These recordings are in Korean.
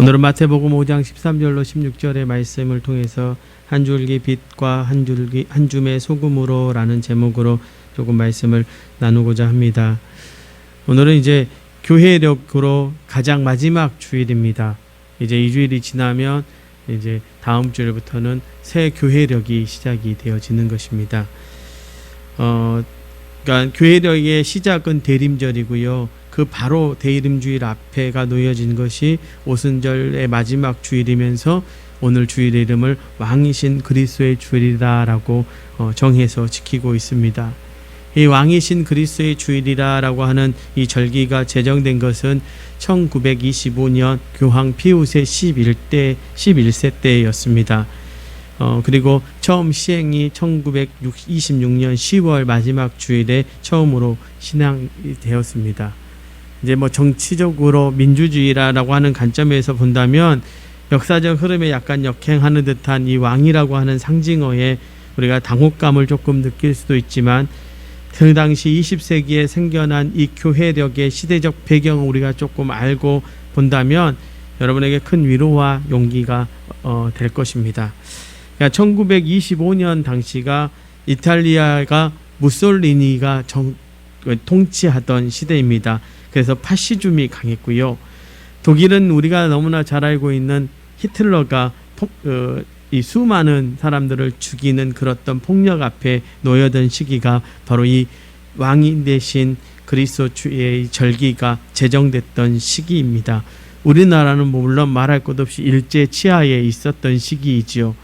오늘은 마태복음 5장 13절로 16절의 말씀을 통해서 한 줄기 빛과 한 줌의 소금으로 라는 제목으로 조금 말씀을 나누고자 합니다. 오늘은 이제 교회력으로 가장 마지막 주일입니다. 이제 이 주일이 지나면 이제 다음 주일부터는 새 교회력이 시작이 되어지는 것입니다. 그러니까 교회력의 시작은 대림절이고요. 그 바로 대림주일 앞에가 놓여진 것이 오순절의 마지막 주일이면서 오늘 주일의 이름을 왕이신 그리스도의 주일이라고 정해서 지키고 있습니다. 이 왕이신 그리스도의 주일이라고 하는 이 절기가 제정된 것은 1925년 교황 피우스의 11세 때였습니다. 그리고 처음 시행이 1926년 10월 마지막 주일에 처음으로 신앙이 되었습니다. 이제 정치적으로 민주주의라고 하는 관점에서 본다면 역사적 흐름에 약간 역행하는 듯한 이 왕이라고 하는 상징어에 우리가 당혹감을 조금 느낄 수도 있지만 그 당시 20세기에 생겨난 이 교회력의 시대적 배경을 우리가 조금 알고 본다면 여러분에게 큰 위로와 용기가 될 것입니다. 그러니까 1925년 당시가 이탈리아가 무솔리니가 통치하던 시대입니다. 그래서 파시즘이 강했고요. 독일은 우리가 너무나 잘 알고 있는 히틀러가 이 수많은 사람들을 죽이는 그런 폭력 앞에 놓여든 시기가 바로 이 왕이 되신 그리스도의 절기가 제정됐던 시기입니다. 우리나라는 물론 말할 것 없이 일제 치하에 있었던 시기이지요.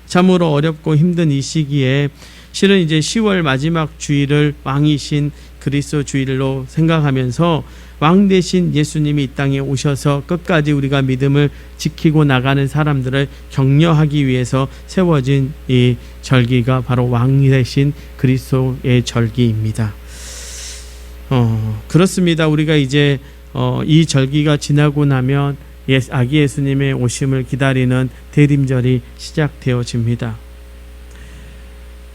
참으로 어렵고 힘든 이 시기에 실은 이제 10월 마지막 주일을 왕이신 그리스도 주일로 생각하면서 왕 대신 예수님이 이 땅에 오셔서 끝까지 우리가 믿음을 지키고 나가는 사람들을 격려하기 위해서 세워진 이 절기가 바로 왕 대신 그리스도의 절기입니다. 그렇습니다. 우리가 이제 이 절기가 지나고 나면 아기 예수님의 오심을 기다리는 대림절이 시작되어집니다.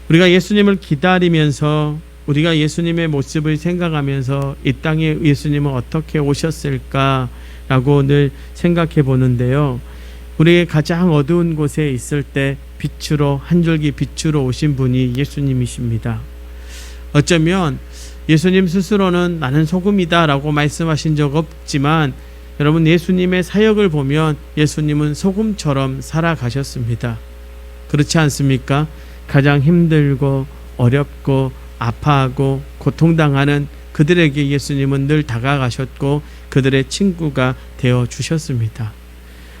우리가 예수님을 기다리면서 우리가 예수님의 모습을 생각하면서 이 땅에 예수님은 어떻게 오셨을까라고 늘 생각해 보는데요. 우리의 가장 어두운 곳에 있을 때 빛으로 한 줄기 빛으로 오신 분이 예수님이십니다. 어쩌면 예수님 스스로는 나는 소금이다라고 말씀하신 적 없지만 여러분 예수님의 사역을 보면 예수님은 소금처럼 살아가셨습니다. 그렇지 않습니까? 가장 힘들고 어렵고 아파하고 고통당하는 그들에게 예수님은 늘 다가가셨고 그들의 친구가 되어 주셨습니다.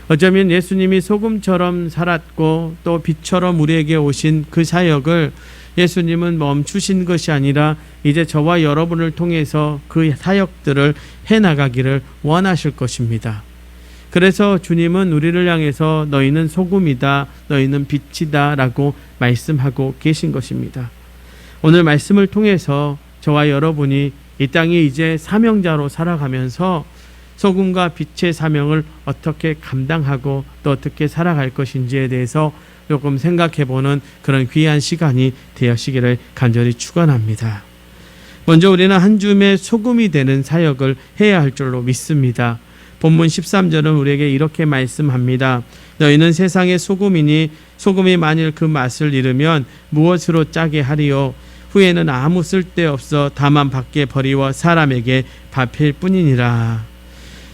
어쩌면 예수님이 소금처럼 살았고 또 빛처럼 우리에게 오신 그 사역을 예수님은 멈추신 것이 아니라 이제 저와 여러분을 통해서 그 사역들을 해나가기를 원하실 것입니다. 그래서 주님은 우리를 향해서 너희는 소금이다, 너희는 빛이다 라고 말씀하고 계신 것입니다. 오늘 말씀을 통해서 저와 여러분이 이 땅에 이제 사명자로 살아가면서 소금과 빛의 사명을 어떻게 감당하고 또 어떻게 살아갈 것인지에 대해서 조금 생각해보는 그런 귀한 시간이 되시기를 간절히 축원합니다. 먼저 우리는 한 줌의 소금이 되는 사역을 해야 할 줄로 믿습니다. 본문 13절은 우리에게 이렇게 말씀합니다. 너희는 세상의 소금이니 소금이 만일 그 맛을 잃으면 무엇으로 짜게 하리요? 후에는 아무 쓸데없어 다만 밖에 버리워 사람에게 밟힐 뿐이니라.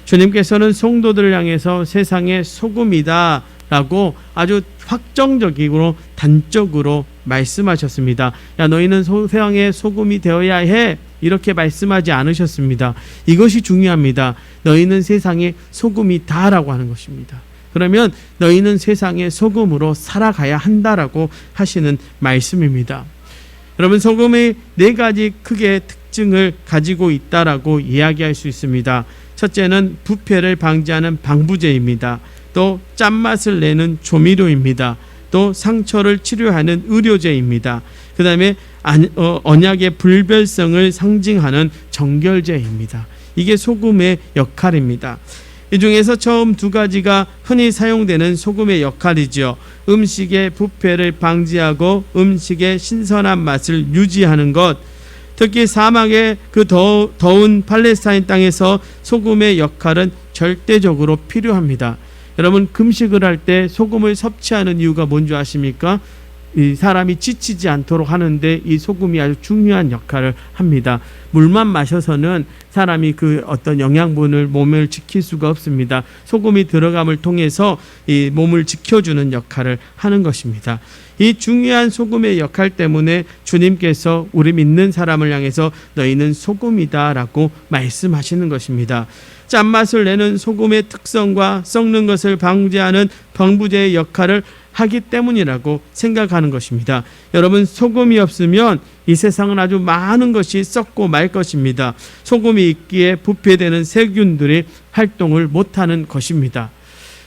주님께서는 성도들을 향해서 세상의 소금이다 라고 아주 확정적이고 단적으로 말씀하셨습니다. 야 너희는 세상의 소금이 되어야 해 이렇게 말씀하지 않으셨습니다. 이것이 중요합니다. 너희는 세상의 소금이다 라고 하는 것입니다. 그러면 너희는 세상의 소금으로 살아가야 한다라고 하시는 말씀입니다. 여러분 소금의 4가지 크게 특징을 가지고 있다라고 이야기할 수 있습니다. 첫째는 부패를 방지하는 방부제입니다. 또 짠맛을 내는 조미료입니다. 또 상처를 치료하는 의료제입니다. 그 다음에 언약의 불변성을 상징하는 정결제입니다. 이게 소금의 역할입니다. 이 중에서 처음 2가지가 흔히 사용되는 소금의 역할이죠. 음식의 부패를 방지하고 음식의 신선한 맛을 유지하는 것. 특히 사막의 그 더운 팔레스타인 땅에서 소금의 역할은 절대적으로 필요합니다. 여러분, 금식을 할 때 소금을 섭취하는 이유가 뭔지 아십니까? 이 사람이 지치지 않도록 하는데 이 소금이 아주 중요한 역할을 합니다. 물만 마셔서는 사람이 그 어떤 영양분을 몸을 지킬 수가 없습니다. 소금이 들어감을 통해서 이 몸을 지켜주는 역할을 하는 것입니다. 이 중요한 소금의 역할 때문에 주님께서 우리 믿는 사람을 향해서 너희는 소금이다 라고 말씀하시는 것입니다. 짠맛을 내는 소금의 특성과 썩는 것을 방지하는 방부제의 역할을 하기 때문이라고 생각하는 것입니다. 여러분, 소금이 없으면 이 세상은 아주 많은 것이 썩고 말 것입니다. 소금이 있기에 부패되는 세균들이 활동을 못하는 것입니다.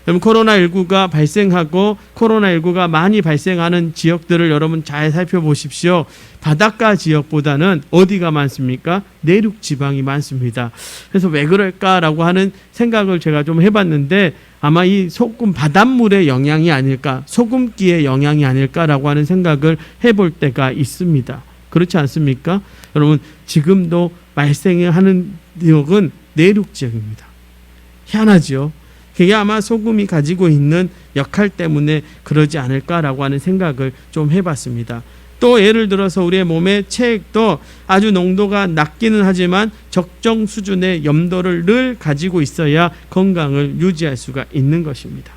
여러분, 코로나19가 발생하고 코로나19가 많이 발생하는 지역들을 여러분 잘 살펴보십시오. 바닷가 지역보다는 어디가 많습니까? 내륙 지방이 많습니다. 그래서 왜 그럴까라고 하는 생각을 제가 좀 해봤는데 아마 이 소금 바닷물의 영향이 아닐까, 소금기의 영향이 아닐까라고 하는 생각을 해볼 때가 있습니다. 그렇지 않습니까? 여러분, 지금도 발생하는 지역은 내륙 지역입니다. 희한하죠? 그게 아마 소금이 가지고 있는 역할 때문에 그러지 않을까라고 하는 생각을 좀 해봤습니다. 또 예를 들어서 우리의 몸의 체액도 아주 농도가 낮기는 하지만 적정 수준의 염도를 늘 가지고 있어야 건강을 유지할 수가 있는 것입니다.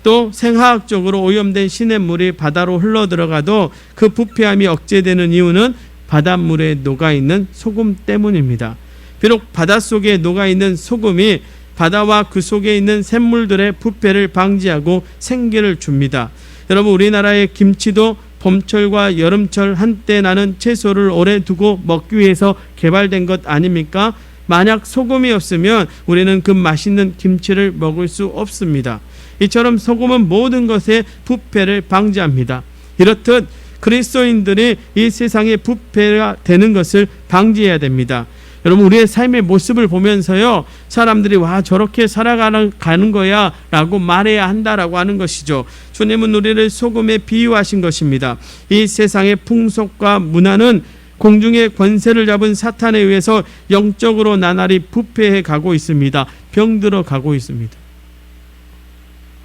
또 생화학적으로 오염된 시냇물이 바다로 흘러들어가도 그 부패함이 억제되는 이유는 바닷물에 녹아있는 소금 때문입니다. 비록 바닷속에 녹아있는 소금이 바다와 그 속에 있는 샘물들의 부패를 방지하고 생기를 줍니다. 여러분, 우리나라의 김치도 봄철과 여름철 한때 나는 채소를 오래 두고 먹기 위해서 개발된 것 아닙니까? 만약 소금이 없으면 우리는 그 맛있는 김치를 먹을 수 없습니다. 이처럼 소금은 모든 것의 부패를 방지합니다. 이렇듯 그리스도인들이 이 세상의 부패가 되는 것을 방지해야 됩니다. 여러분, 우리의 삶의 모습을 보면서요, 사람들이 와 저렇게 살아가는 거야 라고 말해야 한다라고 하는 것이죠. 주님은 우리를 소금에 비유하신 것입니다. 이 세상의 풍속과 문화는 공중의 권세를 잡은 사탄에 의해서 영적으로 나날이 부패해 가고 있습니다. 병들어 가고 있습니다.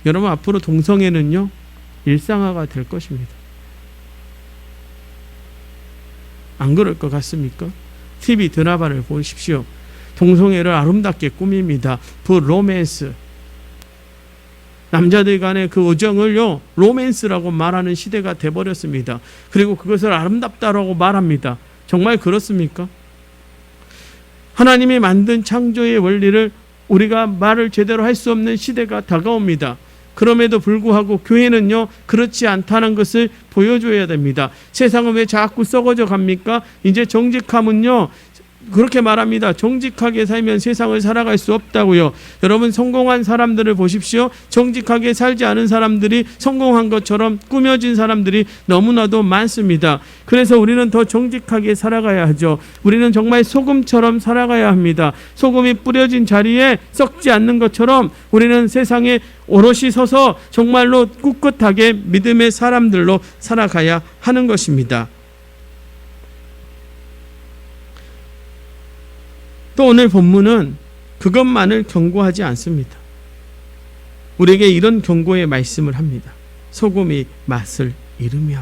여러분, 앞으로 동성애는요 일상화가 될 것입니다. 안 그럴 것 같습니까? TV 드라마를 보십시오. 동성애를 아름답게 꾸밉니다. 로맨스. 남자들 간의 그 우정을요 로맨스라고 말하는 시대가 돼버렸습니다. 그리고 그것을 아름답다라고 말합니다. 정말 그렇습니까? 하나님이 만든 창조의 원리를 우리가 말을 제대로 할 수 없는 시대가 다가옵니다. 그럼에도 불구하고 교회는요 그렇지 않다는 것을 보여줘야 됩니다. 세상은 왜 자꾸 썩어져 갑니까? 이제 정직함은요 그렇게 말합니다. 정직하게 살면 세상을 살아갈 수 없다고요. 여러분, 성공한 사람들을 보십시오. 정직하게 살지 않은 사람들이 성공한 것처럼 꾸며진 사람들이 너무나도 많습니다. 그래서 우리는 더 정직하게 살아가야 하죠. 우리는 정말 소금처럼 살아가야 합니다. 소금이 뿌려진 자리에 썩지 않는 것처럼 우리는 세상에 오롯이 서서 정말로 꿋꿋하게 믿음의 사람들로 살아가야 하는 것입니다. 또 오늘 본문은 그것만을 경고하지 않습니다. 우리에게 이런 경고의 말씀을 합니다. 소금이 맛을 잃으면.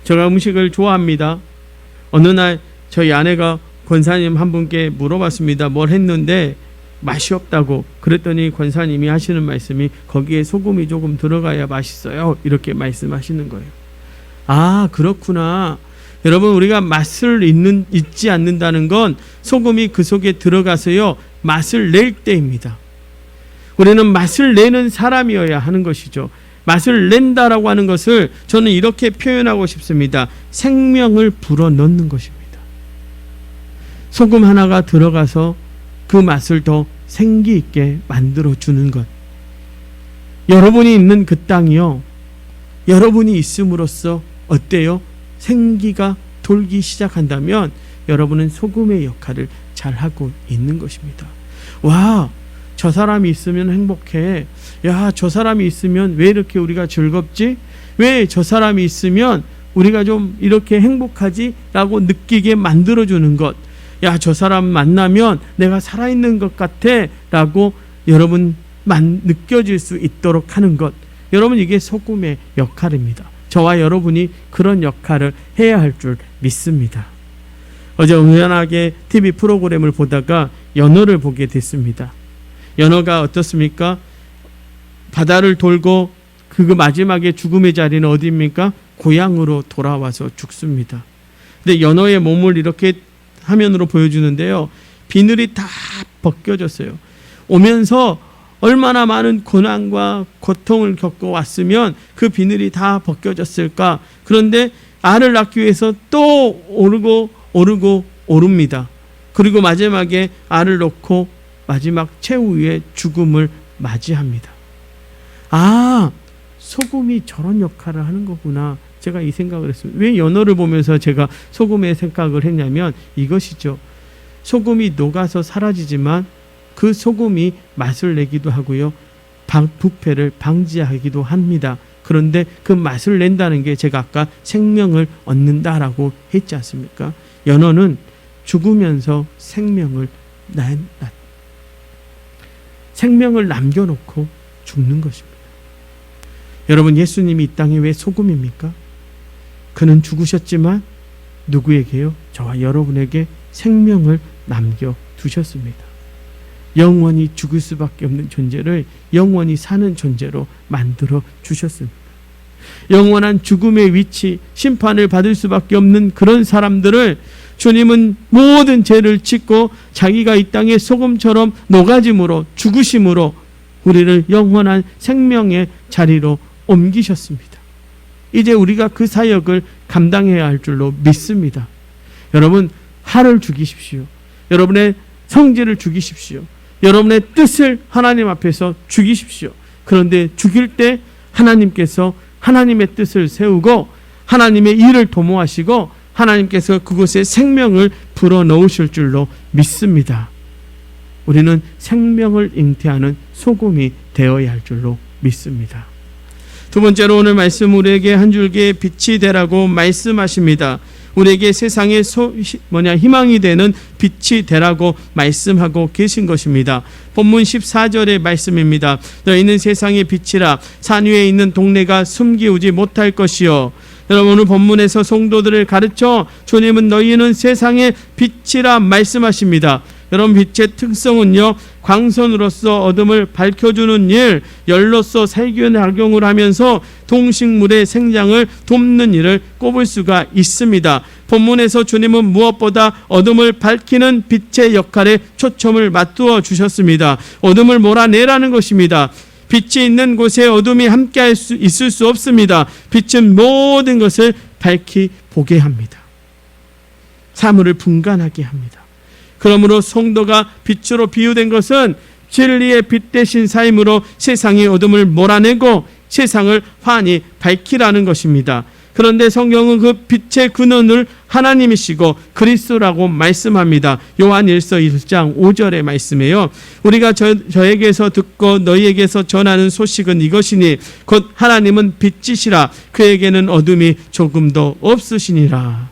제가 음식을 좋아합니다. 어느 날 저희 아내가 권사님 한 분께 물어봤습니다. 뭘 했는데 맛이 없다고. 그랬더니 권사님이 하시는 말씀이 거기에 소금이 조금 들어가야 맛있어요. 이렇게 말씀하시는 거예요. 아, 그렇구나. 여러분, 우리가 맛을 잊지 않는다는 건 소금이 그 속에 들어가서요 맛을 낼 때입니다. 우리는 맛을 내는 사람이어야 하는 것이죠. 맛을 낸다라고 하는 것을 저는 이렇게 표현하고 싶습니다. 생명을 불어넣는 것입니다. 소금 하나가 들어가서 그 맛을 더 생기 있게 만들어주는 것. 여러분이 있는 그 땅이요 여러분이 있음으로써 어때요? 생기가 돌기 시작한다면 여러분은 소금의 역할을 잘하고 있는 것입니다. 와, 저 사람이 있으면 행복해. 야, 저 사람이 있으면 왜 이렇게 우리가 즐겁지? 왜 저 사람이 있으면 우리가 좀 이렇게 행복하지? 라고 느끼게 만들어주는 것. 야, 저 사람 만나면 내가 살아있는 것 같아 라고 여러분만 느껴질 수 있도록 하는 것, 여러분, 이게 소금의 역할입니다. 저와 여러분이 그런 역할을 해야 할 줄 믿습니다. 어제 우연하게 TV 프로그램을 보다가 연어를 보게 됐습니다. 연어가 어떻습니까? 바다를 돌고 그 마지막에 죽음의 자리는 어디입니까? 고향으로 돌아와서 죽습니다. 근데 연어의 몸을 이렇게 화면으로 보여주는데요, 비늘이 다 벗겨졌어요. 오면서 얼마나 많은 고난과 고통을 겪고 왔으면 그 비늘이 다 벗겨졌을까. 그런데 알을 낳기 위해서 또 오릅니다. 그리고 마지막에 알을 놓고 마지막 최후의 죽음을 맞이합니다. 아, 소금이 저런 역할을 하는 거구나. 제가 이 생각을 했습니다. 왜 연어를 보면서 제가 소금의 생각을 했냐면 이것이죠. 소금이 녹아서 사라지지만 그 소금이 맛을 내기도 하고요, 부패를 방지하기도 합니다. 그런데 그 맛을 낸다는 게 제가 아까 생명을 얻는다라고 했지 않습니까? 연어는 죽으면서 생명을 남겨놓고 죽는 것입니다. 여러분, 예수님이 이 땅에 왜 소금입니까? 그는 죽으셨지만 누구에게요? 저와 여러분에게 생명을 남겨두셨습니다. 영원히 죽을 수밖에 없는 존재를 영원히 사는 존재로 만들어 주셨습니다. 영원한 죽음의 위치, 심판을 받을 수밖에 없는 그런 사람들을 주님은 모든 죄를 짓고 자기가 이 땅에 소금처럼 녹아짐으로, 죽으심으로 우리를 영원한 생명의 자리로 옮기셨습니다. 이제 우리가 그 사역을 감당해야 할 줄로 믿습니다. 여러분, 화를 죽이십시오. 여러분의 성질을 죽이십시오. 여러분의 뜻을 하나님 앞에서 죽이십시오. 그런데 죽일 때 하나님께서 하나님의 뜻을 세우고 하나님의 일을 도모하시고 하나님께서 그곳에 생명을 불어넣으실 줄로 믿습니다. 우리는 생명을 잉태하는 소금이 되어야 할 줄로 믿습니다. 두 번째로 오늘 말씀, 우리에게 한 줄기의 빛이 되라고 말씀하십니다. 우리에게 세상의 희망이 되는 빛이 되라고 말씀하고 계신 것입니다. 본문 14절의 말씀입니다. 너희는 세상의 빛이라. 산 위에 있는 동네가 숨기우지 못할 것이요. 여러분, 오늘 본문에서 성도들을 가르쳐 주님은 너희는 세상의 빛이라 말씀하십니다. 여러분, 빛의 특성은요, 광선으로서 어둠을 밝혀주는 일, 열로서 살균작용을 하면서 동식물의 생장을 돕는 일을 꼽을 수가 있습니다. 본문에서 주님은 무엇보다 어둠을 밝히는 빛의 역할에 초점을 맞두어 주셨습니다. 어둠을 몰아내라는 것입니다. 빛이 있는 곳에 어둠이 함께 있을 수 없습니다. 빛은 모든 것을 밝히 보게 합니다. 사물을 분간하게 합니다. 그러므로 성도가 빛으로 비유된 것은 진리의 빛 대신 삶으로 세상의 어둠을 몰아내고 세상을 환히 밝히라는 것입니다. 그런데 성경은 그 빛의 근원을 하나님이시고 그리스도라고 말씀합니다. 요한 1서 1장 5절의 말씀이에요. 우리가 저에게서 듣고 너희에게서 전하는 소식은 이것이니 곧 하나님은 빛이시라. 그에게는 어둠이 조금도 없으시니라.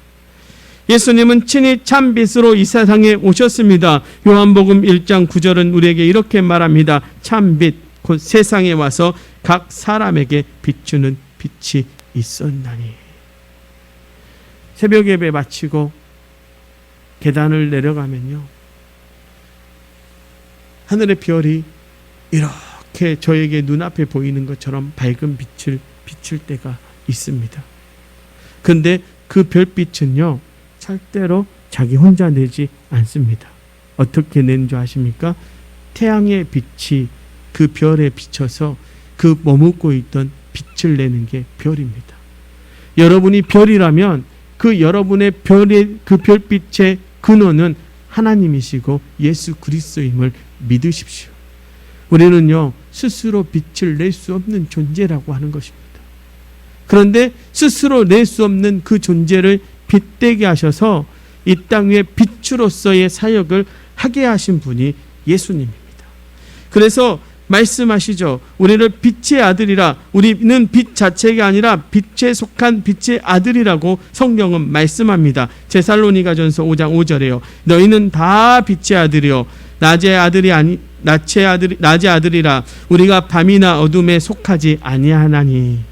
예수님은 친히 참 빛으로 이 세상에 오셨습니다. 요한복음 1장 9절은 우리에게 이렇게 말합니다. 참 빛, 곧 세상에 와서 각 사람에게 비추는 빛이 있었나니. 새벽 예배 마치고 계단을 내려가면요, 하늘의 별이 이렇게 저에게 눈앞에 보이는 것처럼 밝은 빛을 비출 때가 있습니다. 근데 그 별빛은요, 절대로 자기 혼자 내지 않습니다. 어떻게 내는 줄 아십니까? 태양의 빛이 그 별에 비쳐서 그 머물고 있던 빛을 내는 게 별입니다. 여러분이 별이라면 그 여러분의 별의 그 별빛의 근원은 하나님이시고 예수 그리스도임을 믿으십시오. 우리는요, 스스로 빛을 낼 수 없는 존재라고 하는 것입니다. 그런데 스스로 낼 수 없는 그 존재를 빛되게 하셔서 이 땅 위에 빛으로서의 사역을 하게 하신 분이 예수님입니다. 그래서 말씀하시죠. 우리를 빛의 아들이라, 우리는 빛 자체가 아니라 빛에 속한 빛의 아들이라고 성경은 말씀합니다. 데살로니가전서 5장 5절에요. 너희는 다 빛의 아들이요 낮의 아들이라. 우리가 밤이나 어둠에 속하지 아니하나니.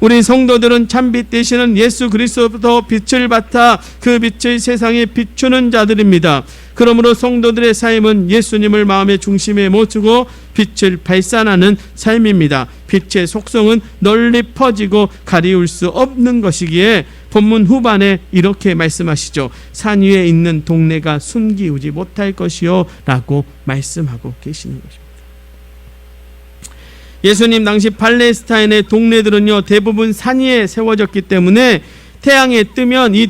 우리 성도들은 참빛 되시는 예수 그리스도부터 빛을 받아 그 빛을 세상에 비추는 자들입니다. 그러므로 성도들의 삶은 예수님을 마음의 중심에 모시고 빛을 발산하는 삶입니다. 빛의 속성은 널리 퍼지고 가리울 수 없는 것이기에 본문 후반에 이렇게 말씀하시죠. 산 위에 있는 동네가 숨기우지 못할 것이요 라고 말씀하고 계시는 것입니다. 예수님 당시 팔레스타인의 동네들은요 대부분 산 위에 세워졌기 때문에 태양에 뜨면 이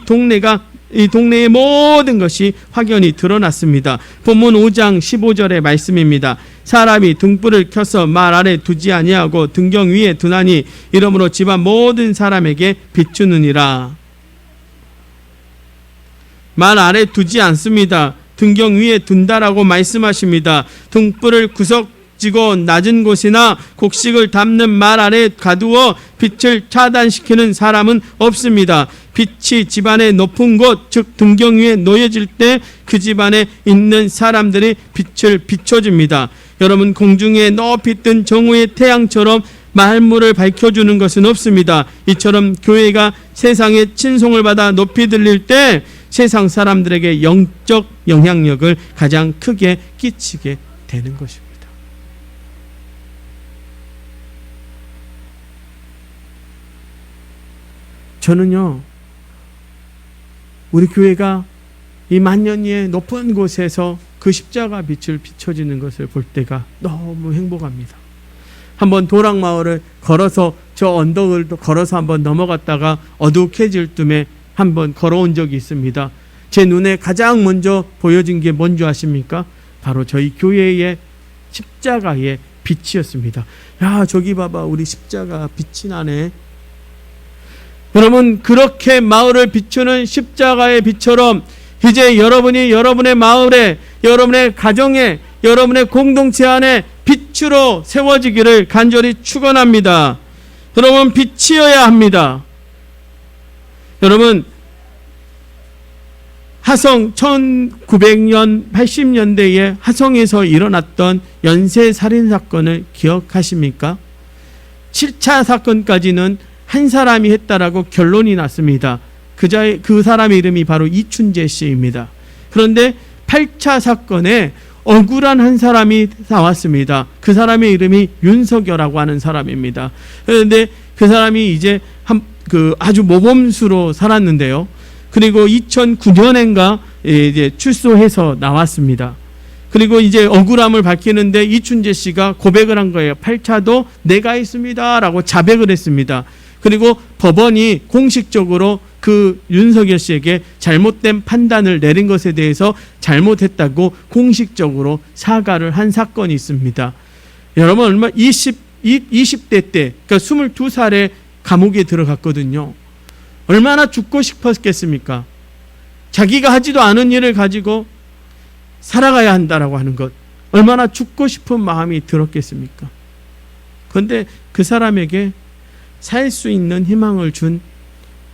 동네의 모든 것이 확연히 드러났습니다. 본문 5장 15절의 말씀입니다. 사람이 등불을 켜서 말 아래 두지 아니하고 등경 위에 두나니 이러므로 집안 모든 사람에게 비추느니라. 말 아래 두지 않습니다. 등경 위에 둔다라고 말씀하십니다. 등불을 구석지고 낮은 곳이나 곡식을 담는 말 아래 가두어 빛을 차단시키는 사람은 없습니다. 빛이 집안의 높은 곳, 즉 등경 위에 놓여질 때 그 집안에 있는 사람들이 빛을 비춰줍니다. 여러분, 공중에 높이 뜬 정오의 태양처럼 만물을 밝혀주는 것은 없습니다. 이처럼 교회가 세상의 친송을 받아 높이 들릴 때 세상 사람들에게 영적 영향력을 가장 크게 끼치게 되는 것입니다. 저는요, 우리 교회가 이 만년위의 높은 곳에서 그 십자가 빛을 비춰지는 것을 볼 때가 너무 행복합니다. 한번 도락마을을 걸어서 저 언덕을 걸어서 한번 넘어갔다가 어둑해질 쯤에 한번 걸어온 적이 있습니다. 제 눈에 가장 먼저 보여진 게 뭔지 아십니까? 바로 저희 교회의 십자가의 빛이었습니다. 야, 저기 봐봐, 우리 십자가 빛이 나네. 여러분, 그렇게 마을을 비추는 십자가의 빛처럼 이제 여러분이 여러분의 마을에, 여러분의 가정에, 여러분의 공동체 안에 빛으로 세워지기를 간절히 축원합니다. 여러분, 빛이어야 합니다. 여러분, 하성 1900년 80년대에 하성에서 일어났던 연쇄살인 사건을 기억하십니까? 7차 사건까지는 한 사람이 했다라고 결론이 났습니다. 그 사람의 이름이 바로 이춘재 씨입니다. 그런데 8차 사건에 억울한 한 사람이 나왔습니다. 그 사람의 이름이 윤석열이라고 하는 사람입니다. 그런데 그 사람이 이제 아주 모범수로 살았는데요. 그리고 2009년인가 이제 출소해서 나왔습니다. 그리고 이제 억울함을 밝히는데 이춘재 씨가 고백을 한 거예요. 8차도 내가 했습니다라고 자백을 했습니다. 그리고 법원이 공식적으로 그 윤석열 씨에게 잘못된 판단을 내린 것에 대해서 잘못했다고 공식적으로 사과를 한 사건이 있습니다. 여러분, 20대 때, 그러니까 22살에 감옥에 들어갔거든요. 얼마나 죽고 싶었겠습니까? 자기가 하지도 않은 일을 가지고 살아가야 한다라고 하는 것, 얼마나 죽고 싶은 마음이 들었겠습니까? 그런데 그 사람에게 살 수 있는 희망을 준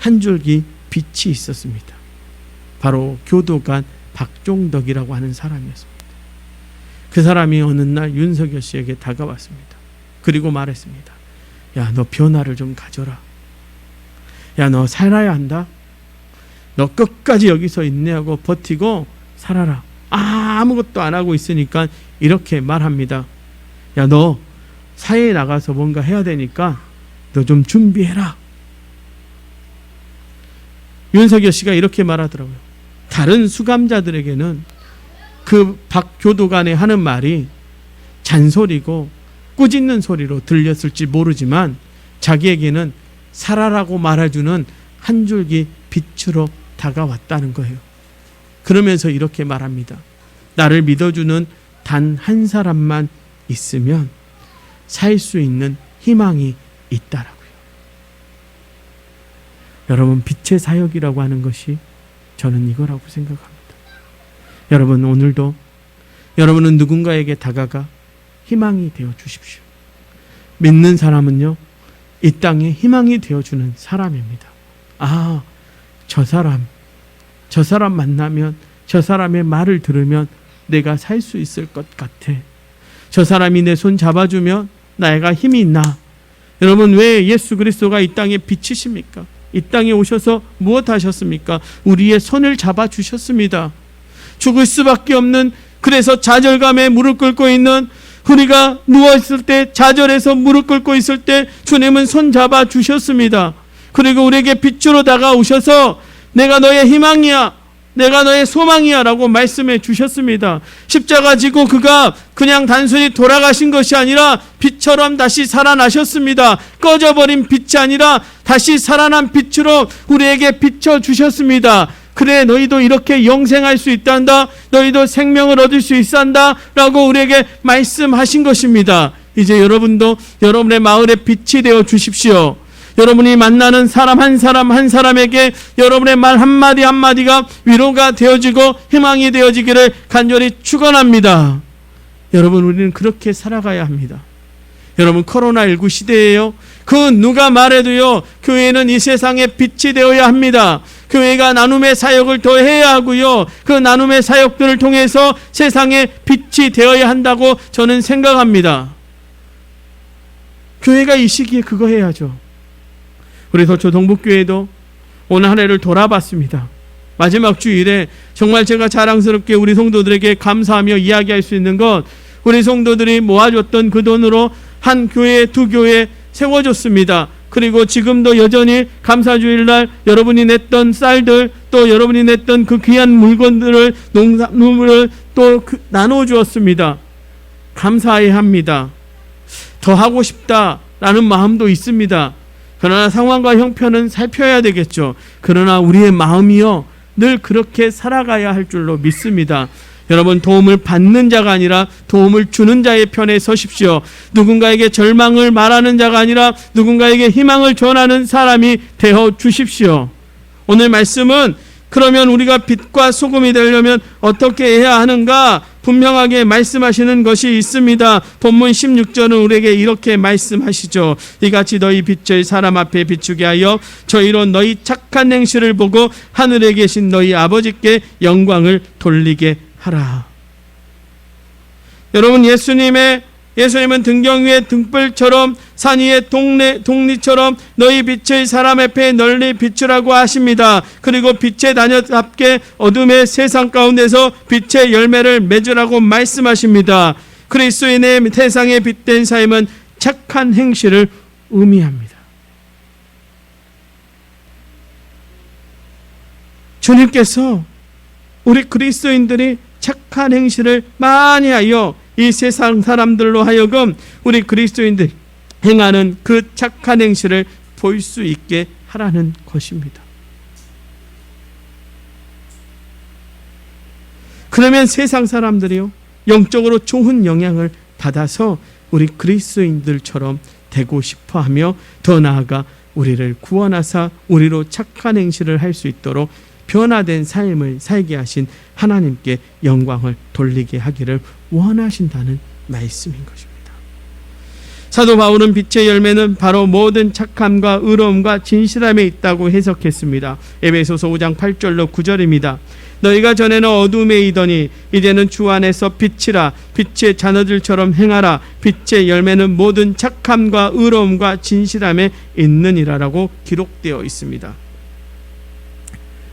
한 줄기 빛이 있었습니다. 바로 교도관 박종덕이라고 하는 사람이었습니다. 그 사람이 어느 날 윤석열 씨에게 다가왔습니다. 그리고 말했습니다. 야, 너 변화를 좀 가져라. 야, 너 살아야 한다. 너 끝까지 여기서 인내하고 버티고 살아라. 아무것도 안 하고 있으니까 이렇게 말합니다. 야, 너 사회에 나가서 뭔가 해야 되니까 너 좀 준비해라. 윤석열 씨가 이렇게 말하더라고요. 다른 수감자들에게는 그 박 교도관이 하는 말이 잔소리고 꾸짖는 소리로 들렸을지 모르지만 자기에게는 살아라고 말해주는 한 줄기 빛으로 다가왔다는 거예요. 그러면서 이렇게 말합니다. 나를 믿어주는 단 한 사람만 있으면 살 수 있는 희망이 있다라고요. 여러분, 빛의 사역이라고 하는 것이 저는 이거라고 생각합니다. 여러분, 오늘도 여러분은 누군가에게 다가가 희망이 되어 주십시오. 믿는 사람은요, 이 땅에 희망이 되어주는 사람입니다. 아, 저 사람 만나면, 저 사람의 말을 들으면 내가 살 수 있을 것 같아. 저 사람이 내 손 잡아주면 내가 힘이 있나. 여러분, 왜 예수 그리스도가 이 땅에 빛이십니까? 이 땅에 오셔서 무엇 하셨습니까? 우리의 손을 잡아주셨습니다. 죽을 수밖에 없는, 그래서 좌절감에 무릎 꿇고 있는, 우리가 누워있을 때, 좌절해서 무릎 꿇고 있을 때 주님은 손 잡아 주셨습니다. 그리고 우리에게 빛으로 다가오셔서 내가 너의 희망이야, 내가 너의 소망이야 라고 말씀해 주셨습니다. 십자가 지고 그가 그냥 단순히 돌아가신 것이 아니라 빛처럼 다시 살아나셨습니다. 꺼져버린 빛이 아니라 다시 살아난 빛으로 우리에게 비춰 주셨습니다. 그래, 너희도 이렇게 영생할 수 있단다, 너희도 생명을 얻을 수 있단다 라고 우리에게 말씀하신 것입니다. 이제 여러분도 여러분의 마을에 빛이 되어 주십시오. 여러분이 만나는 사람 한 사람에게 여러분의 말 한마디 한마디가 위로가 되어지고 희망이 되어지기를 간절히 축원합니다. 여러분, 우리는 그렇게 살아가야 합니다. 여러분, 코로나19 시대예요. 그 누가 말해도요, 교회는 이 세상에 빛이 되어야 합니다. 교회가 나눔의 사역을 더 해야 하고요, 그 나눔의 사역들을 통해서 세상에 빛이 되어야 한다고 저는 생각합니다. 교회가 이 시기에 그거 해야죠. 우리 서초 동북교회도 오늘 한 해를 돌아봤습니다. 마지막 주일에 정말 제가 자랑스럽게 우리 성도들에게 감사하며 이야기할 수 있는 것, 우리 성도들이 모아줬던 그 돈으로 한 교회, 두 교회 세워줬습니다. 그리고 지금도 여전히 감사주일날 여러분이 냈던 쌀들, 또 여러분이 냈던 그 귀한 물건들을, 농산물을 또 나눠주었습니다. 감사해야 합니다. 더 하고 싶다라는 마음도 있습니다. 그러나 상황과 형편은 살펴야 되겠죠. 그러나 우리의 마음이요, 늘 그렇게 살아가야 할 줄로 믿습니다. 여러분, 도움을 받는 자가 아니라 도움을 주는 자의 편에 서십시오. 누군가에게 절망을 말하는 자가 아니라 누군가에게 희망을 전하는 사람이 되어 주십시오. 오늘 말씀은 그러면 우리가 빛과 소금이 되려면 어떻게 해야 하는가 분명하게 말씀하시는 것이 있습니다. 본문 16절은 우리에게 이렇게 말씀하시죠. 이같이 너희 빛을 사람 앞에 비추게 하여 저희로 너희 착한 행실을 보고 하늘에 계신 너희 아버지께 영광을 돌리게 하라. 여러분, 예수님은 등경 위에 등불처럼 산 위에 동리처럼 너희 빛을 사람 앞에 널리 비추라고 하십니다. 그리고 빛의 자녀답게 어둠의 세상 가운데서 빛의 열매를 맺으라고 말씀하십니다. 그리스도인의 세상에 빛된 삶은 착한 행실을 의미합니다. 주님께서 우리 그리스도인들이 착한 행실을 많이 하여 이 세상 사람들로 하여금 우리 그리스도인들이 행하는 그 착한 행실을 볼 수 있게 하라는 것입니다. 그러면 세상 사람들이요, 영적으로 좋은 영향을 받아서 우리 그리스도인들처럼 되고 싶어하며 더 나아가 우리를 구원하사 우리로 착한 행실을 할 수 있도록 변화된 삶을 살게 하신 하나님께 영광을 돌리게 하기를 원하신다는 말씀인 것입니다. 사도 바울은 빛의 열매는 바로 모든 착함과 의로움과 진실함에 있다고 해석했습니다. 에베소서 5장 8절로 9절입니다. 너희가 전에는 어둠에 있더니 이제는 주 안에서 빛이라. 빛의 자녀들처럼 행하라. 빛의 열매는 모든 착함과 의로움과 진실함에 있느니라라고 기록되어 있습니다.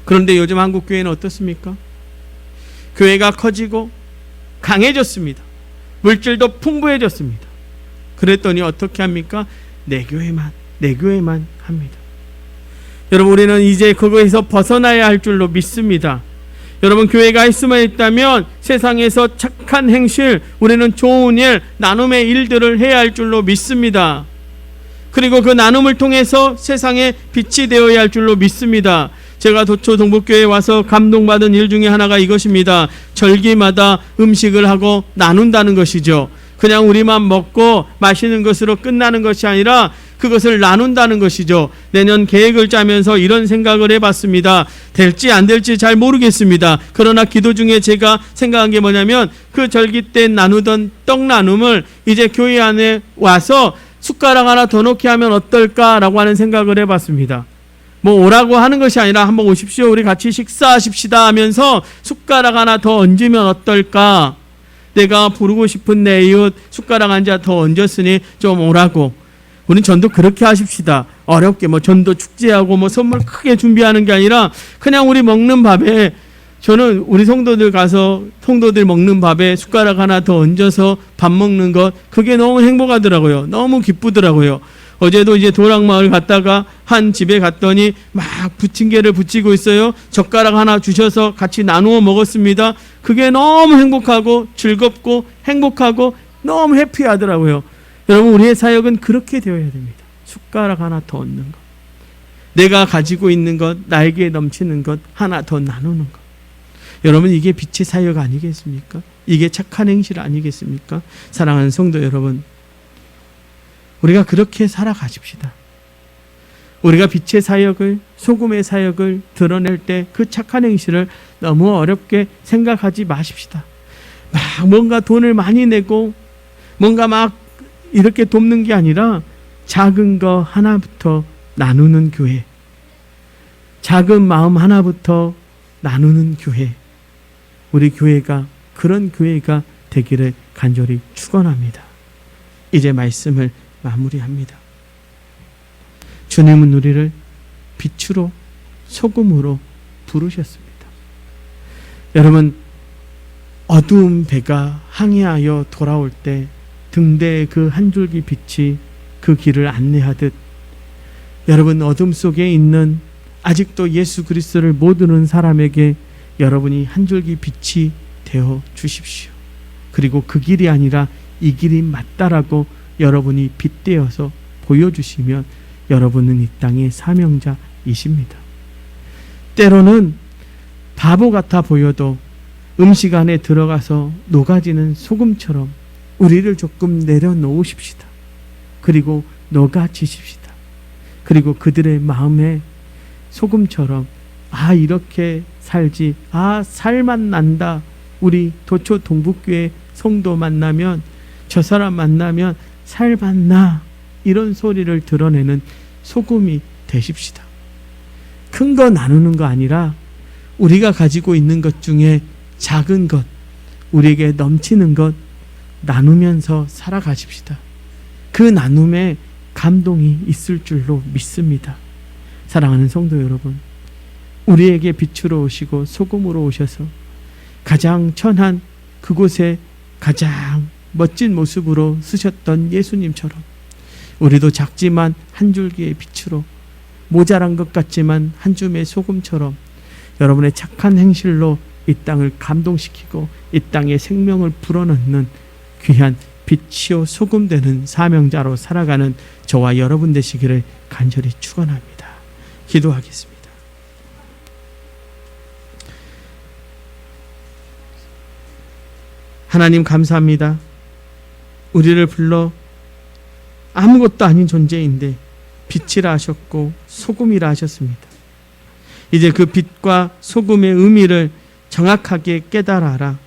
그런데 요즘 한국 교회는 어떻습니까? 교회가 커지고 강해졌습니다. 물질도 풍부해졌습니다. 그랬더니 어떻게 합니까? 내 교회만 합니다. 여러분, 우리는 이제 그거에서 벗어나야 할 줄로 믿습니다. 여러분, 교회가 할 수만 있다면 세상에서 착한 행실, 우리는 좋은 일, 나눔의 일들을 해야 할 줄로 믿습니다. 그리고 그 나눔을 통해서 세상에 빛이 되어야 할 줄로 믿습니다. 제가 도초 동북교회에 와서 감동받은 일 중에 하나가 이것입니다. 절기마다 음식을 하고 나눈다는 것이죠. 그냥 우리만 먹고 마시는 것으로 끝나는 것이 아니라 그것을 나눈다는 것이죠. 내년 계획을 짜면서 이런 생각을 해봤습니다. 될지 안 될지 잘 모르겠습니다. 그러나 기도 중에 제가 생각한 게 뭐냐면 그 절기 때 나누던 떡 나눔을 이제 교회 안에 와서 숟가락 하나 더 넣게 하면 어떨까라고 하는 생각을 해봤습니다. 뭐 오라고 하는 것이 아니라 한번 오십시오. 우리 같이 식사하십시다 하면서 숟가락 하나 더 얹으면 어떨까? 내가 부르고 싶은 내 이웃 숟가락 한 자 더 얹었으니 좀 오라고. 우린 전도 그렇게 하십시다. 어렵게 뭐 전도 축제하고 뭐 선물 크게 준비하는 게 아니라 그냥 우리 먹는 밥에, 저는 우리 성도들 가서 성도들 먹는 밥에 숟가락 하나 더 얹어서 밥 먹는 것, 그게 너무 행복하더라고요. 너무 기쁘더라고요. 어제도 이제 도락마을 갔다가 한 집에 갔더니 막 부침개를 부치고 있어요. 젓가락 하나 주셔서 같이 나누어 먹었습니다. 그게 너무 행복하고 즐겁고 행복하고 너무 해피하더라고요. 여러분, 우리의 사역은 그렇게 되어야 됩니다. 숟가락 하나 더 얹는 것, 내가 가지고 있는 것, 나에게 넘치는 것 하나 더 나누는 것. 여러분, 이게 빛의 사역 아니겠습니까? 이게 착한 행실 아니겠습니까? 사랑하는 성도 여러분, 우리가 그렇게 살아가십시다. 우리가 빛의 사역을, 소금의 사역을 드러낼 때 그 착한 행실을 너무 어렵게 생각하지 마십시다. 막 뭔가 돈을 많이 내고 뭔가 막 이렇게 돕는 게 아니라 작은 거 하나부터 나누는 교회, 작은 마음 하나부터 나누는 교회, 우리 교회가 그런 교회가 되기를 간절히 축원합니다. 이제 말씀을 마무리합니다. 주님은 우리를 빛으로 소금으로 부르셨습니다. 여러분, 어두운 배가 항해하여 돌아올 때 등대의 그 한 줄기 빛이 그 길을 안내하듯, 여러분 어둠 속에 있는 아직도 예수 그리스도를 모르는 사람에게 여러분이 한 줄기 빛이 되어 주십시오. 그리고 그 길이 아니라 이 길이 맞다라고 여러분이 빗대어서 보여주시면 여러분은 이 땅의 사명자이십니다. 때로는 바보 같아 보여도 음식 안에 들어가서 녹아지는 소금처럼 우리를 조금 내려놓으십시다. 그리고 녹아지십시다. 그리고 그들의 마음에 소금처럼, 아 이렇게 살지, 아 살맛 난다, 우리 도초 동북교회 성도 만나면, 저 사람 만나면 살맛 나, 이런 소리를 드러내는 소금이 되십시다. 큰 거 나누는 거 아니라 우리가 가지고 있는 것 중에 작은 것, 우리에게 넘치는 것 나누면서 살아가십시다. 그 나눔에 감동이 있을 줄로 믿습니다. 사랑하는 성도 여러분, 우리에게 빛으로 오시고 소금으로 오셔서 가장 천한 그곳에 가장 멋진 모습으로 쓰셨던 예수님처럼 우리도 작지만 한 줄기의 빛으로, 모자란 것 같지만 한 줌의 소금처럼 여러분의 착한 행실로 이 땅을 감동시키고 이 땅에 생명을 불어넣는 귀한 빛이요 소금 되는 사명자로 살아가는 저와 여러분 되시기를 간절히 축원합니다. 기도하겠습니다. 하나님 감사합니다. 우리를 불러 아무것도 아닌 존재인데 빛이라 하셨고 소금이라 하셨습니다. 이제 그 빛과 소금의 의미를 정확하게 깨달아라.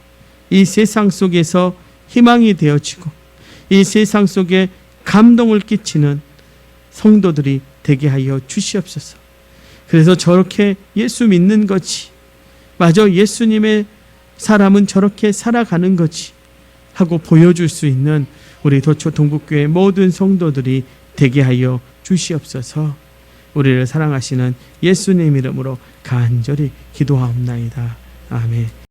이 세상 속에서 희망이 되어지고 이 세상 속에 감동을 끼치는 성도들이 되게 하여 주시옵소서. 그래서 저렇게 예수 믿는 거지, 맞아 예수님의 사람은 저렇게 살아가는 거지 하고 보여줄 수 있는 우리 도초 동북교회 모든 성도들이 되게 하여 주시옵소서. 우리를 사랑하시는 예수님 이름으로 간절히 기도하옵나이다. 아멘.